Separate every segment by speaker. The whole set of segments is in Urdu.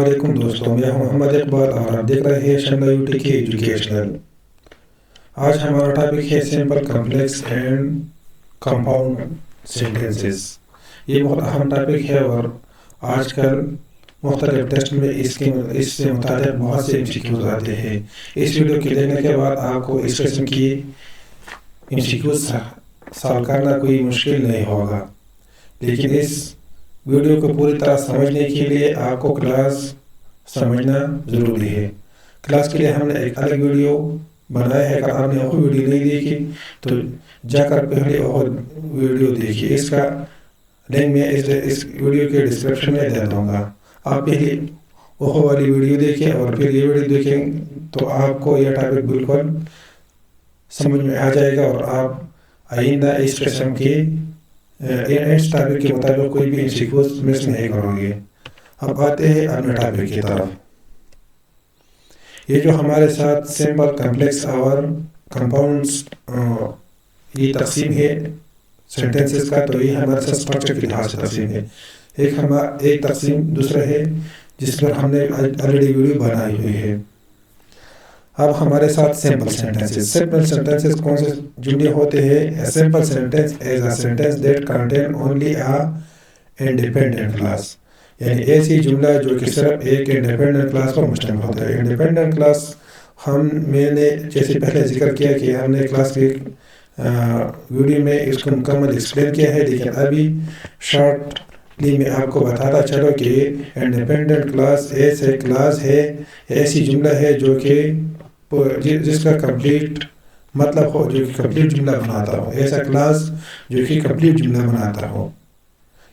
Speaker 1: علیکم دوستوں، میں ہوں محمد اقبال اور آپ دیکھ رہے ہیں شملہ یو ٹی کے ایجوکیشنل۔ آج ہمارا ٹاپک ہے simple complex and compound sentences. یہ بہت اہم ٹاپک ہے اور آج کل مختلف ٹیسٹ میں اس سے متعلق بہت سے MCQs آتے ہیں۔ اس ویڈیو کے دیکھنے کے بعد آپ کو اس قسم کی MCQs سالو کرنا کوئی مشکل نہیں ہوگا، لیکن اس ویڈیو کو پوری طرح سمجھنے کے لیے آپ کو کلاس سمجھنا ضروری ہے۔ کلاس کے لیے ہم نے ایک الگ ویڈیو بنایا ہے، اگر آپ نے وہ ویڈیو نہیں دیکھی تو جا کر پہلے وہ ویڈیو دیکھیے۔ اس کا لنک میں اس ویڈیو کے ڈسکرپشن میں دے دوں گا۔ آپ پہلے وہ والی ویڈیو دیکھیں اور پھر یہ ویڈیو دیکھیں تو آپ کو یہ ٹاپک بالکل سمجھ میں آ جائے گا اور آپ آئندہ اس قسم کے اس ٹاپک کے مطابق کوئی بھی MCQs مس نہیں کرو گے۔ اب آتے ہیں اپنے ٹاپک کی طرف۔ یہ جو ہمارے ساتھ سمپل کمپلیکس اور کمپاؤنڈس یہ تقسیم ہے سینٹینسز کا، تو یہ ہمارے ساتھ اسٹرکچر کے لحاظ سے تقسیم ہے۔ ایک تقسیم دوسرا ہے جس پر ہم نے آلریڈی ویڈیو بنائی ہوئی ہے۔ اب ہمارے ساتھ سمپل سینٹینسز۔ سمپل سینٹینسز کون سے جملے ہوتے ہیں؟ A simple sentence is a sentence that contain only a independent clause، یعنی ایسی جملہ جو کہ صرف ایک انڈیپینڈنٹ کلاس پر مشتمل ہوتا ہے۔ انڈیپینڈنٹ کلاس میں نے جیسے پہلے ذکر کیا کہ ہم نے کلاس کے ویڈیو میں اس کو مکمل ایکسپلین کیا ہے، لیکن ابھی شارٹلی میں آپ کو بتاتا چلو کہ انڈیپینڈنٹ کلاس ایسے کلاس ہے، ایسی جملہ ہے جو کہ جس کا کمپلیٹ مطلب ہو، جو کہ کمپلیٹ جملہ بناتا ہو۔ ایسا کلاس جو کہ کمپلیٹ جملہ بناتا ہو،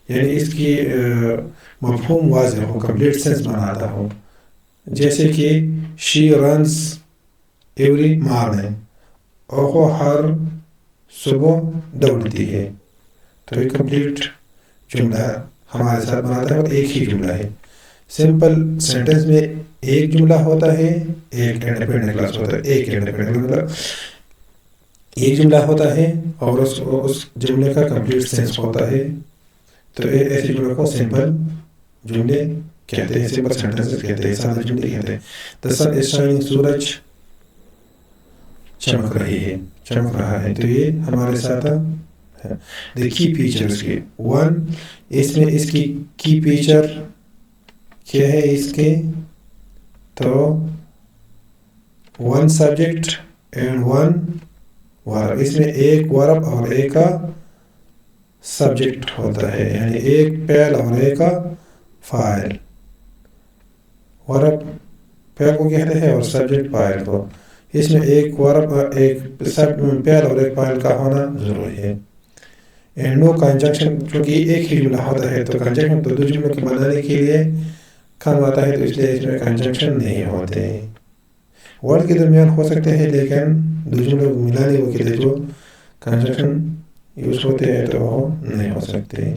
Speaker 1: یعنی اس کی مفہوم واضح ہو، کمپلیٹ سینس بناتا ہو۔ جیسے کہ she runs every morning، وہ ہر صبح دوڑتی ہے، تو یہ کمپلیٹ جملہ ہمارے ساتھ بناتا ہے اور ایک ہی جملہ ہے۔ سمپل سینٹنس میں ایک جملہ ہوتا ہے، ایک انڈیپینڈنٹ کلاس ہوتا ہے، ایک انڈیپینڈنٹ مطلب ایک جملہ ہوتا ہے اور اس جملے کا کمپلیٹ سینس ہوتا ہے، تو ایسے جملے کو سمپل جملے کہتے ہیں، سمپل سینٹنسز کہتے ہیں، سادہ جملے کہتے ہیں۔ The sun is shining، سورج چمک رہا ہے، تو یہ ہمارے ساتھ ہے۔ The key features کے ون، اس میں اس کی کی فیچر کیا ہے اس کے؟ تو ون سبجیکٹ اینڈ ون ورب، اس میں ایک ورب اور ایک کا سبجیکٹ ہوتا ہے، یعنی ایک فعل اور ایک کا فاعل۔ ورب فعل کو کہتے ہیں اور سبجیکٹ فاعل کو۔ اس میں ایک ورب ایک فعل اور ایک فاعل کا ہونا ضروری ہے۔ اینڈ نو کنجنکشن، چونکہ ایک ہی جملہ ہوتا ہے تو کنجنکشن تو دو جملوں کو بنانے کے لیے کام آتا ہے، تو اس لیے اس میں کنجنکشن نہیں ہوتے۔ ورڈ کے درمیان ہو سکتے ہیں لیکن دو جملوں کو ملانے کے لیے جو کنجنکشن یوز ہوتے ہیں تو وہ نہیں ہو سکتے۔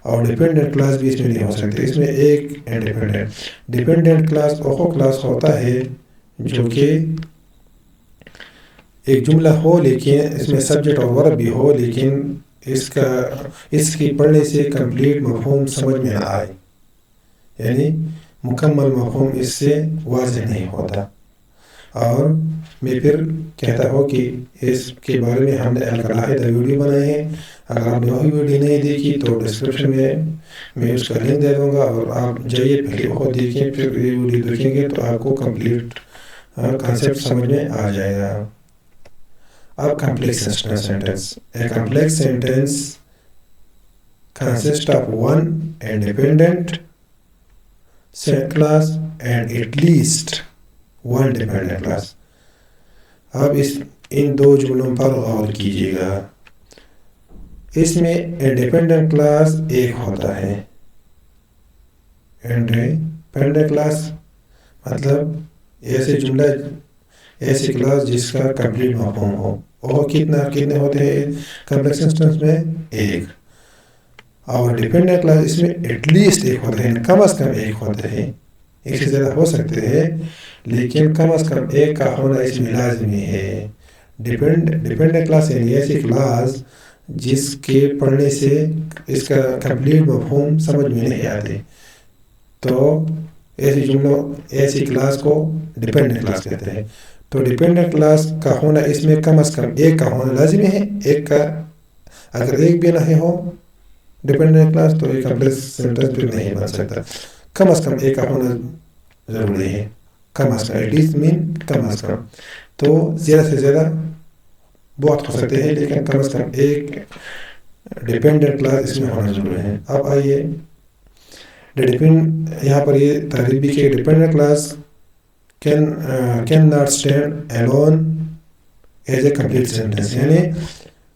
Speaker 1: اور ڈیپینڈنٹ کلاس بھی اس میں نہیں ہو سکتے۔ اس میں ایک ڈیپینڈنٹ کلاس وہ کلاس ہوتا ہے جو کہ ایک جملہ ہو لیکن اس میں سبجیکٹ اور ورب بھی ہو، لیکن اس کی پڑھنے سے کمپلیٹ مفہوم سمجھ میں نہ آئے، یعنی مکمل مفہوم اس سے واضح نہیں ہوتا۔ اور میں پھر کہتا ہوں کہ اس کے بارے میں ہم نے علیحدہ ویڈیو بنائے ہیں، اگر آپ نے وہی ویڈیو نہیں دیکھی تو ڈسکرپشن میں اس کا لنک دے دوں گا، اور آپ جائیے پہلے وہ دیکھیں، پھر یہ ویڈیو دیکھیں گے تو آپ کو کمپلیٹ کانسیپٹ سمجھ میں آ جائے گا۔ اب complex sentence. A complex sentence consists of one independent clause and at least one dependent clause۔ اب ان دو جملوں پر غور کیجیے گا۔ اس میں انڈیپینڈنٹ کلاس ایک ہوتا ہے۔ انڈیپینڈنٹ کلاس مطلب ایسی کلاس جس کا کمپلیٹ مفہوم ہو۔ وہ کتنے ہوتے ہیں کمپلیکس سینٹینس میں؟ ایک۔ اور ڈیپینڈنٹ کلاس اس میں ایٹ لیسٹ ایک ہوتا ہے، کم از کم ایک ہوتا ہے، ایک سے زیادہ ہو سکتے ہیں لیکن کم از کم ایک کا ہونا اس میں لازمی ہے۔ ڈیپینڈنٹ کلاس یعنی ایسی کلاس جس کے پڑھنے سے اس کا کمپلیٹ مفہوم سمجھ میں نہیں آتے، تو ایسی کلاس کو ڈیپینڈنٹ کلاس کہتے ہیں. تو ڈیپینڈنٹ کلاس کا ہونا اس میں کم از کم ایک کا ہونا لازمی ہے. ایک کا اگر ایک بھی نہیں ہو ڈیپینڈنٹ کلاس تو یہ کمپلیکس سینٹینس پھر نہیں بن سکتا. کم از کم ایک کا ہونا ضروری ہے. کم از کم ایٹ لیسٹ مین کم از کم. تو زیادہ سے زیادہ بہت ہو سکتے ہیں لیکن کم از کم ایک ڈیپینڈنٹ کلاس اس میں ہونا ضروری ہے. اب آئیے یہاں پر یہ تعریف بھی کہ dependent class can not stand alone as a complete sentence. یعنی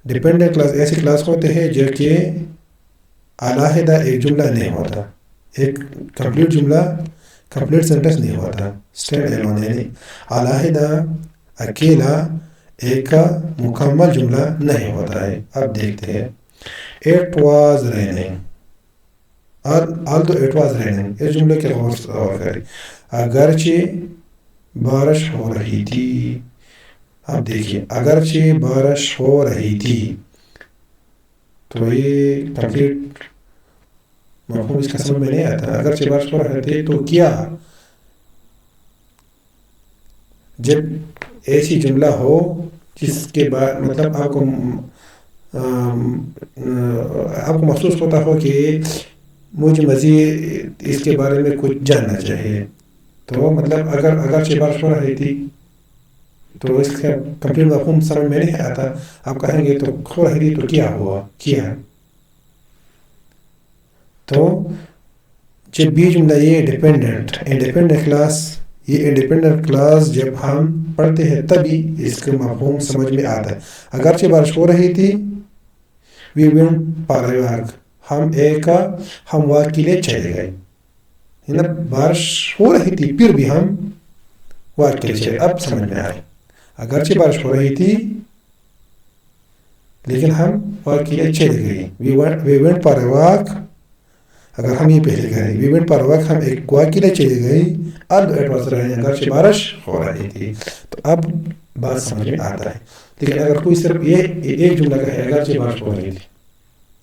Speaker 1: ڈیپینڈنٹ کلاس ایسی کلاس ہوتے ہیں جو کہ علیحدہ ایک جملہ نہیں ہوتا. ایک کمپلیٹ جملہ کمپلیٹ سینٹینس نہیں ہوتا. اسٹینڈ alone یعنی علیحدہ اکیلا ایک مکمل جملہ نہیں ہوتا ہے. اب دیکھتے ہیں It was raining. Although it was raining. اس جملے کے غور کریں. اگرچہ بارش ہو رہی تھی. اب دیکھیے اگرچہ بارش ہو رہی تھی تو یہ کمپلیٹ مفہوم اس کا سمجھ میں نہیں آتا. اگرچہ بارش ہو رہی تھی تو کیا؟ جب ایسی جملہ ہو جس کے بعد مطلب آپ کو محسوس ہوتا ہو کہ مجھے مزید اس کے بارے میں کچھ جاننا چاہیے تو مطلب اگرچہ بارش ہو رہی تھی تو اس کا کمپلیٹ مفہوم سمجھ میں نہیں آتا. آپ کہیں گے تو ہو رہی تھی تو کیا ہوا کیا. تو جب بھی جملہ یہ انڈیپینڈنٹ کلاس یہ انڈیپینڈنٹ کلاس جب ہم پڑھتے ہیں تبھی اس کا مفہوم سمجھ میں آتا ہے. اگرچہ بارش ہو رہی تھی we went for a walk. ہم واک کے لیے چلے گئے. بارش ہو رہی تھی پھر بھی ہم واک کے لیے چلے. اب سمجھ میں آئے اگرچہ بارش ہو رہی تھی لیکن ہم واک کے لیے چلے گئے. we went for a walk. اگر ہم یہ پہلے کریں we went for a walk ہم ایک واک کے لیے چلے گئے. it was raining اگرچہ بارش ہو رہی تھی. تو اب بات سمجھ میں آتا ہے. لیکن اگر کوئی صرف یہ ایک جملہ کہے اگرچہ بارش ہو رہی تھی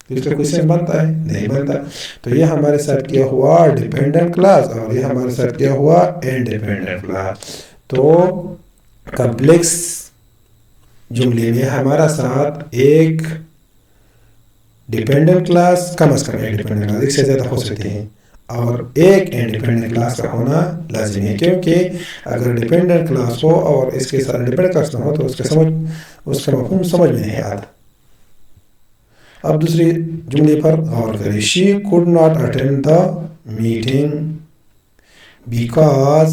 Speaker 1: تو اس کا کوئی سینس بنتا ہے نہیں بنتا. تو یہ ہمارے ساتھ کیا ہوا ڈیپینڈنٹ کلاس اور یہ ہمارے ساتھ کیا ہوا انڈیپینڈنٹ کلاس. تو کمپلیکس جملے میں ہمارا ساتھ ایک ڈیپینڈنٹ کلاس کم از کم ایک ڈیپینڈنٹ کلاس ایک سے زیادہ ہو سکتے ہیں اور ایک انڈیپینڈنٹ کلاس کا ہونا لازمی ہے. کیونکہ اگر ڈیپینڈنٹ کلاس ہو اور اس کے ساتھ انڈیپینڈنٹ کلاس نہ ہو تو اس کا مفہوم سمجھ میں نہیں آتا. اب دوسری جملے پر غور کریں. She could not attend the meeting because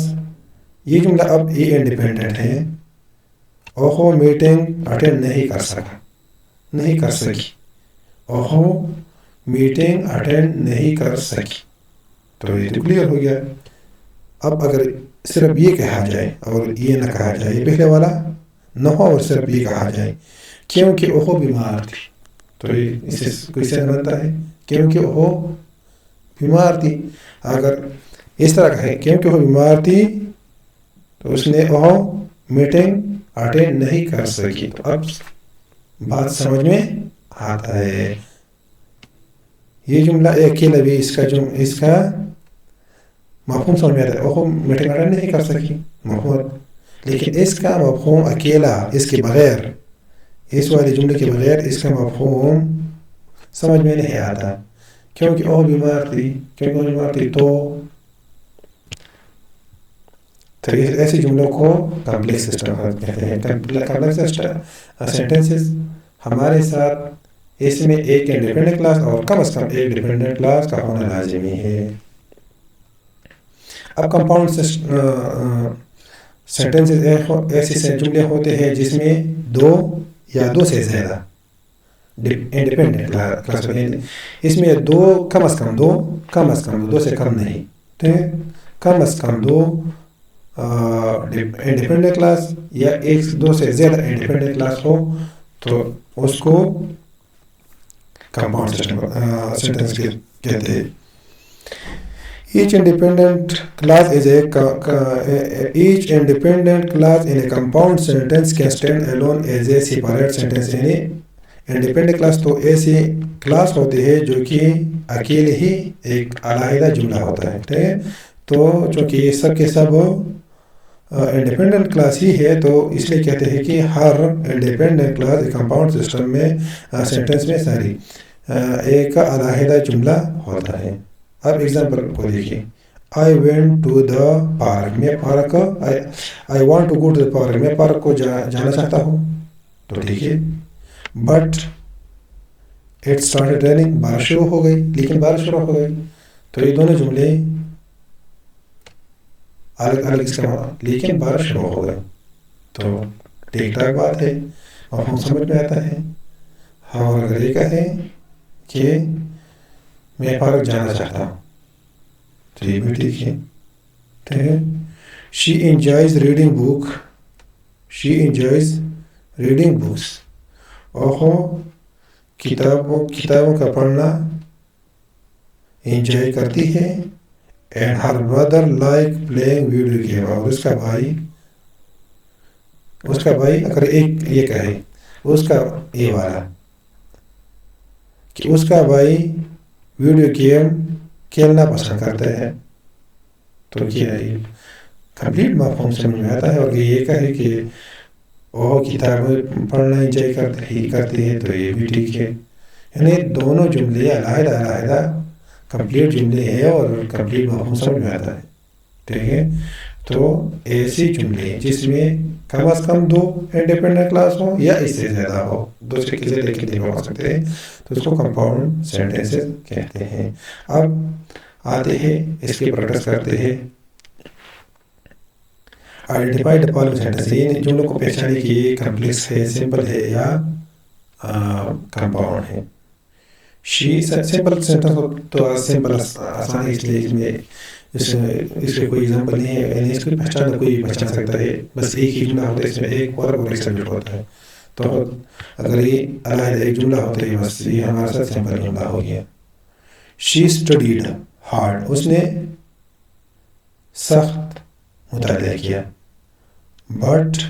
Speaker 1: یہ جملہ اب یہ انڈیپینڈنٹ ہے. اوہو میٹنگ اٹینڈ نہیں کر سکی. اوہو میٹنگ اٹینڈ نہیں کر سکی. تو یہ تو کلیئر ہو گیا. اب اگر صرف یہ کہا جائے اور یہ نہ کہا جائے پہلے والا نہ ہو اور صرف یہ کہا جائے کیونکہ اوہو بیمار تھی تو اس سے کوئی سین بنتا ہے کیونکہ وہ بیمار تھی. اگر اس طرح کہیں کیونکہ وہ بیمار تھی تو اس نے وہ میٹنگ اٹینڈ نہیں کر سکی. تو اب بات سمجھ میں آتا ہے. یہ جملہ اکیلا بھی اس کا مفہوم سمجھ میں آتا ہے. وہ میٹنگ اٹینڈ نہیں کر سکی مفہوم. لیکن اس کا مفہوم اکیلا اس کے بغیر اس والے جملے کے بغیر اس کا مفہوم سمجھ میں نہیں آتا. کیونکہ وہ بیمار تھی تو ایسے جملوں کو کمپلیکس سسٹم کہتے ہیں. کمپلیکس سینٹینسز ہمارے ساتھ اس میں ایک انڈیپینڈنٹ کلاس اور کم از کم ایک ڈیپینڈنٹ کلاس کا ہونا لازمی ہے. اب کمپاؤنڈ سینٹینسز ایسے جملے ہوتے ہیں جس میں دو یا دو سے زیادہ انڈیپینڈنٹ کلاس ہوتے ہیں. اس میں کم از کم دو سے کم نہیں کم از کم دو انڈیپینڈنٹ کلاس یا ایک دو سے زیادہ انڈیپینڈنٹ کلاس ہو تو اس کو کمپاؤنڈ سینٹینس کہتے ہیں. Each independent class in a compound sentence can stand alone as a separate sentence. یعنی انڈیپینڈنٹ کلاس تو ایسی کلاس ہوتی ہے جو کہ اکیلے ہی ایک علیحدہ جملہ ہوتا ہے. ٹھیک ہے. تو چونکہ یہ سب کے سب انڈیپینڈنٹ کلاس ہی ہے تو اس لیے کہتے ہیں کہ ہر انڈیپینڈنٹ کلاس ایک کمپاؤنڈ سسٹم میں سینٹینس میں ساری ایک علیحدہ جملہ ہوتا ہے. اب ایگزامپل کو دیکھیے. I went to the park. میں park I want to go to the park. میں پارک کو جانا چاہتا ہوں. تو دیکھیے but it started raining. بارش شروع ہو گئی. لیکن بارش شروع ہو گئی تو یہ دونوں جملے الگ الگ اس کا لیکن بارش شروع ہو گئی تو ٹھیک ٹھاک بات ہے. مفہوم سمجھ میں آتا ہے. اور اگر یہ کہیں کہ میں پارک جانا چاہتا ہوں تو یہ بھی ٹھیک ہے. ٹھیک ہے. She enjoys reading book. She enjoys reading books. کتابوں کا پڑھنا انجوائے کرتی ہے. And her brother like playing video game. اور اس کا بھائی اگر ایک یہ کہے اس کا یہ والا کہ اس کا بھائی ویڈیو گیم کھیلنا پسند کرتا ہے تو کیا ہے کمپلیٹ مفہوم سمجھ میں آتا ہے. اور یہ کہے کہ وہ کتابیں پڑھنا انجوائے کرتی ہے تو یہ بھی ٹھیک ہے. یعنی دونوں جملے علیحدہ علیحدہ کمپلیٹ جملے ہیں اور کمپلیٹ مفہوم سمجھ میں آتا ہے. ٹھیک ہے. تو ایسی جملے جس میں کم از کم دو انڈیپینڈنٹ کلاس ہو یا اس سے زیادہ ہو, دوسرے کے زیادہ کتنے ہو سکتے ہیں, تو اس کو کمپاؤنڈ سینٹینسز کہتے ہیں. اب آتے ہیں اس کی پریکٹس کرتے ہیں. Identify the following sentence. ان جملوں کو پہچانے کہ یہ کمپلیکس ہے, سمپل ہے یا کمپاؤنڈ ہے. سمپل سینٹینس تو سمپل آسان ہے اس لیے اس میں اس کے کوئی ایگزامپل نہیں ہے. یعنی اس کی پہچان کوئی بھی پہچان سکتا ہے. بس ایک ہی جملہ ہوتا ہے, اس میں ایک ورب اور ایک سبجیکٹ ہوتا ہے. تو اگر یہ علیحدہ ایک جملہ ہوتا ہے بس یہ ہمارا ساتھ سمپل جملہ ہو گیا. شی اسٹڈیڈ ہارڈ. اس نے سخت مطالعہ کیا. But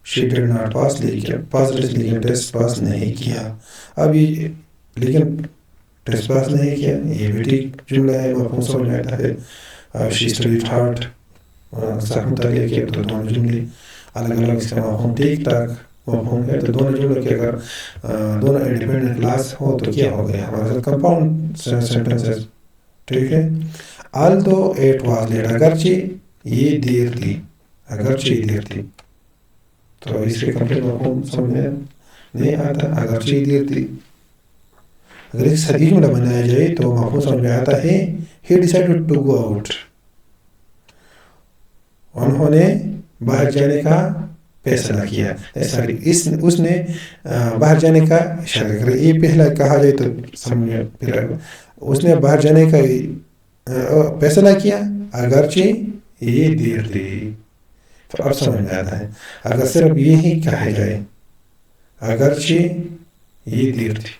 Speaker 1: she did not pass. لیکن ٹیسٹ پاس نہیں کیا. اب یہ لیکن ٹیسٹ پاس نہیں کیا یہ بھی ٹھیک جملہ ہے, مفہوم سمجھ میں آتا ہے. شی اسٹڈیڈ ہارڈ سخت مطالعہ کیا تو دونوں جملے الگ الگ اس کا مفہوم ٹھیک ٹھاک مفہوم ہے. تو دونوں جملوں کے اگر دونوں انڈیپینڈنٹ کلاس ہو تو کیا ہو گیا ہمارے ساتھ کمپاؤنڈ سینٹینسز. ٹھیک ہے. although it was late. اگرچہ یہ دیر تھی. اگرچہ یہ دیر تھی تو اس کے کمپلیٹ مفہوم سمجھ میں نہیں آتا. اگرچہ یہ دیر تھی اگر ایک صحیح جملہ بنایا جائے تو مفہوم سمجھ میں آتا ہے. he decided to go out. انہوں نے باہر جانے کا فیصلہ کیا. سوری اس نے باہر جانے کا اشارہ کر. یہ پہلا کہا جائے تو سمجھ پھر اس نے باہر جانے کا فیصلہ کیا اگرچہ یہ دیر تھی تو اب سمجھ میں آتا ہے. اگر صرف یہی کہا جائے اگرچہ یہ دیر تھی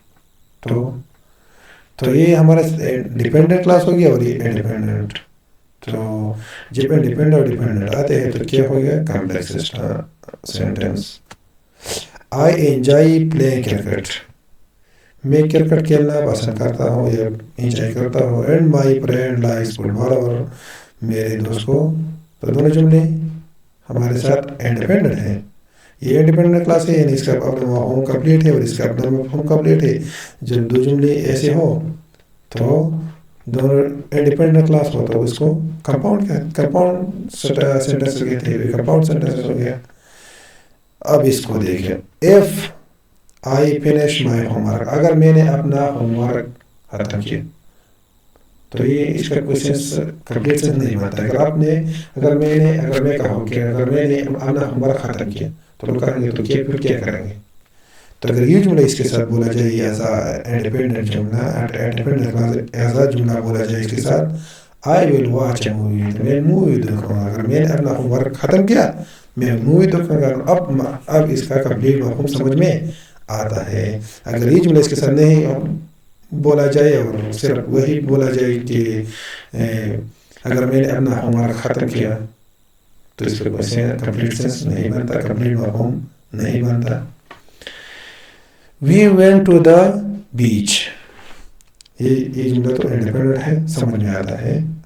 Speaker 1: تو یہ ہمارا ڈیپینڈنٹ کلاس ہو گیا اور یہ انڈیپینڈنٹ. تو جب انڈیپینڈنٹ اور ڈیپینڈنٹ آتے ہیں تو کیا ہو گیا complex sentence. I enjoy playing cricket. میں کرکٹ کھیلنا پسند کرتا ہوں یا انجوائے کرتا ہوں. And my friend likes football. اور میرے دوست کو. تو دونوں جملے ہمارے ساتھ انڈیپینڈنٹ ہیں. یہ انڈیپینڈنٹ کلاس ہے یعنی اس کا اپنا مفہوم کمپلیٹ ہے اور اس کا اپنا مفہوم کمپلیٹ ہے. جب دو جملے ایسے ہو تو دونوں انڈیپینڈنٹ کلاس ہو تو اس کو کمپاؤنڈ سینٹینس کہتے ہیں. کمپاؤنڈ سینٹینس ہو گیا. اب اس کو دیکھیں. If I finish my homework. اگر میں نے اپنا ہوم ورک ختم کیا تو یہ اس کا کوئی سینس کمپلیٹ سینس نہیں بنتا. اگر میں کہوں کہ اگر میں نے اپنا ہوم ورک ختم کیا تو لوگ کہیں گے تو پھر کیا کریں گے. تو اگر یہ جملہ اس کے ساتھ بولا جائے ایز انڈیپینڈنٹ جملہ ایز جملہ بولا جائے اس کے ساتھ آئی ول واچ اے مووی. میں مووی دیکھوں گا. اگر میں نے اپنا ہوم ورک ختم کیا میں مووی دیکھوں گا. اب اس کا کمپلیٹ مفہوم سمجھ میں آتا ہے. اگر یہ جملہ اس کے ساتھ نہیں بولا جائے اور صرف وہی بولا جائے کہ اگر میں نے اپنا ہوم ورک ختم کیا تو اس پہ کوئی کمپلیٹ سینس نہیں بنتا, کمپلیٹ مفہوم نہیں بنتا. We went to the beach. یہ جملہ تو انڈیپینڈنٹ ہے, سمجھ میں آتا ہے.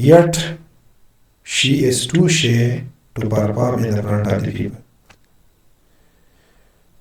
Speaker 1: Yet she is too shy to perform in the front of the people,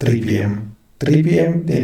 Speaker 1: 3 PM, 3 PM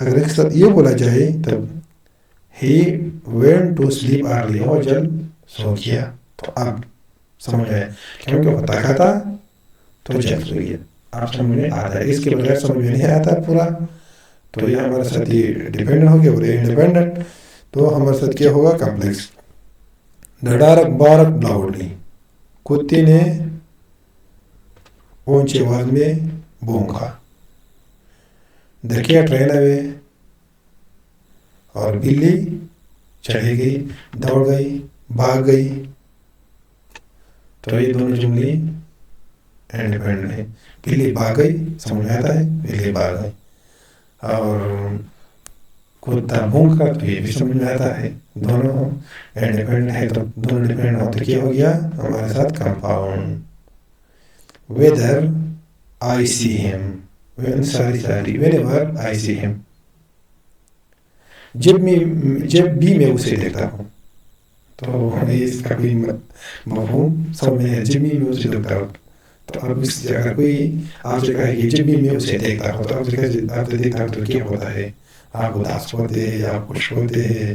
Speaker 1: اگر ایک ساتھ یہ بولا جائے تب ہی went to sleep early، وہ جلد سو گیا، تو اب سمجھ میں، کیونکہ وہ تھکا تھا تو جلد سو گیا، آپ سمجھ میں آتا ہے۔ اس کے بغیر سمجھ میں نہیں آتا پورا، تو یہ ہمارے ساتھ یہ ڈیپینڈنٹ ہو گیا اور انڈیپینڈنٹ، تو ہمارے ساتھ کیا ہوگا complex. The dog barked loudly، کتے نے اونچی آواز میں بھونکا۔ The cat ran away، اور بلی چلی گئی، دوڑ گئی، بھاگ گئی۔ تو یہ دونوں جملے انڈیپینڈنٹ ہیں۔ بلی بھاگ گئی سمجھ میں آتا ہے، بلی بھاگ گئی، اور کتا بھونکا تو یہ بھی سمجھ میں آتا ہے۔ دونوں انڈیپینڈنٹ ہے، تو دونوں ڈیپینڈنٹ ہوتے کیا ہو گیا ہمارے ساتھ compound. whether I see him، whenever I see him، جب بھی میں اسے دیکھتا ہوں، تو اس کا کوئی مفہوم سمجھ میں ہے، جب بھی میں اسے دیکھتا ہوں، تو اب اس اگر کوئی آپ سے کہے کہ جب بھی میں اسے دیکھتا ہوں، تو آپ سے دیکھتا ہوں تو کیا ہوتا ہے، آپ اداس ہوتے ہیں، آپ خوش ہوتے ہیں۔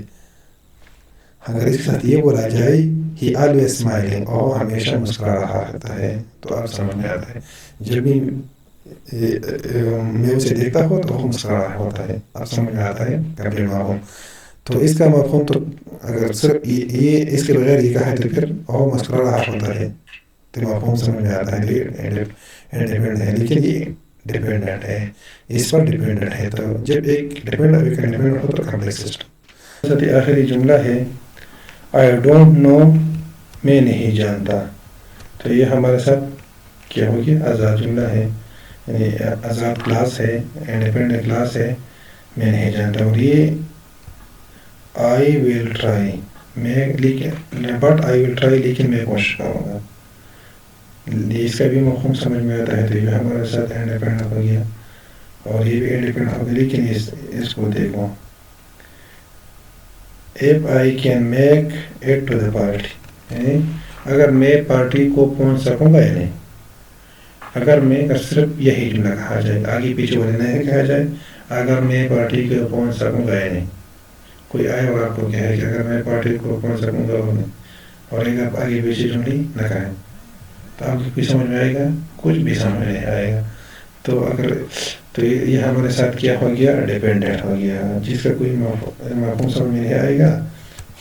Speaker 1: اگر اس کے ساتھ یہ بولا جائے he always smiling، اور ہمیشہ مسکرا رہا رہتا ہے، تو آپ سمجھ میں آتا ہے جب بھی میں اسے دیکھتا ہوں تو وہ مسکرا رہا ہوتا ہے، آپ سمجھ میں آتا ہے کمپلیٹ مفہوم۔ تو اس کا مفہوم تو اگر صرف یہ اس کے بغیر یہ کہا ہے تو پھر وہ مسکرا رہا ہوتا ہے، تو مفہوم سمجھ میں آتا ہے، انڈیپینڈنٹ ہے، لیکن یہ ڈیپینڈنٹ ہے، اس پر ڈیپینڈنٹ ہے۔ تو جب ایک ڈیپینڈنٹ ہو تو کمپلیکس سسٹم۔ آخری جملہ ہے I don't know، میں نہیں جانتا، تو یہ ہمارے ساتھ کیا ہو گیا آزاد جملہ ہے، یعنی آزاد کلاس ہے، انڈیپینڈنٹ کلاس ہے، میں نہیں جانتا۔ اور یہ I will try، میں بٹ I will try، لیکن میں کوشش کروں گا، اس کا بھی مفہوم سمجھ میں آتا ہے، تو یہ ہمارے ساتھ انڈیپینڈنٹ ہو گیا، اور یہ بھی انڈیپینڈنٹ ہو گیا، لیکن اس کو دیکھو if I can make it to the party، یعنی اگر میں پارٹی کو پہنچ سکوں گا یا نہیں، اگر صرف یہی جملہ کہا جائے، آگے پیچھے والے نہیں کہا جائے، اگر میں پارٹی کو پہنچ سکوں گا یا نہیں، کوئی آئے اور آپ کو کہے کہ اگر میں پارٹی کو پہنچ سکوں گا اور ایک آپ آگے پیچھے جملے نہ کہیں، تو آپ کو کوئی سمجھ میں آئے گا، کچھ بھی سمجھ میں نہیں آئے گا۔ تو یہ ہمارے ساتھ کیا ہو گیا، ڈیپینڈنٹ ہو گیا، جس کا کوئی مفہوم سمجھ میں نہیں آئے گا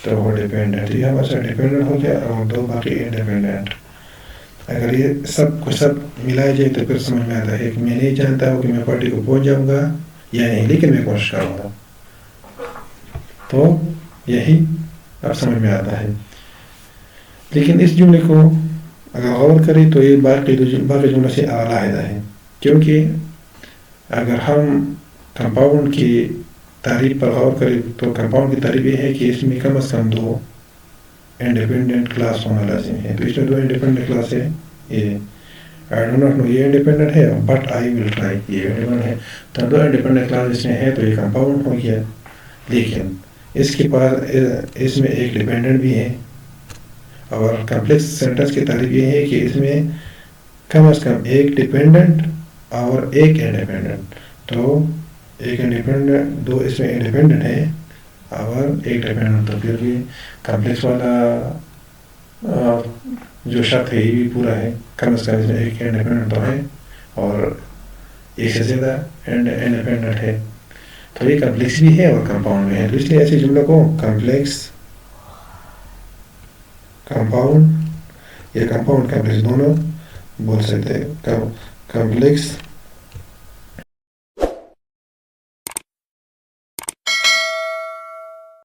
Speaker 1: تو وہ ڈیپینڈنٹ، یہ ہمارے ساتھ ڈیپینڈنٹ ہو گیا، اور دو باقی انڈیپینڈنٹ۔ اگر یہ سب کو سب ملایا جائے تو پھر سمجھ میں آتا ہے کہ میں نہیں جانتا ہوں کہ میں پارٹی کو پہنچ جاؤں گا یا نہیں، لیکن میں کوشش کروں گا، تو یہی اب سمجھ میں آتا ہے۔ لیکن اس جملے کو اگر غور کریں تو یہ باقی جملوں سے علیحدہ ہے، کیونکہ اگر ہم کمپاؤنڈ کی تعریف پر غور کریں تو کمپاؤنڈ کی تعریف یہ ہے کہ اس میں کم از کم دو انڈیپینڈنٹ کلاس ہونا لازم ہے، تو اس میں دو انڈیپینڈنٹ کلاس ہے، یہ I do not know یہ انڈیپینڈنٹ ہے، بٹ I will try یہ انڈیپینڈنٹ ہے، تو دو انڈیپینڈنٹ کلاس اس میں ہے، تو یہ کمپاؤنڈ ہو گیا۔ لیکن اس کے پاس اس میں ایک ڈیپینڈنٹ بھی ہے، اور کمپلیکس سینٹنس کی تعریف یہ ہے کہ اس میں کم از کم ایک ڈیپینڈنٹ اور ایک انڈیپینڈنٹ، تو ایک انڈیپینڈنٹ، دو اس میں انڈیپینڈنٹ ہے اور ایک ڈیپینڈنٹ، تو پھر بھی کمپلیکس والا جو شرط ہے یہ بھی پورا ہے، کم از کم اس میں ایک انڈیپینڈنٹ تو ہے اور ایک سے زیادہ انڈیپینڈنٹ ہے، تو یہ کمپلیکس بھی ہے اور کمپاؤنڈ بھی ہے، تو اس لیے ایسے جملوں کو کمپلیکس، کمپاؤنڈ یا کمپاؤنڈ کمپلیکس دونوں بول سکتے ہیں، کمپلیکس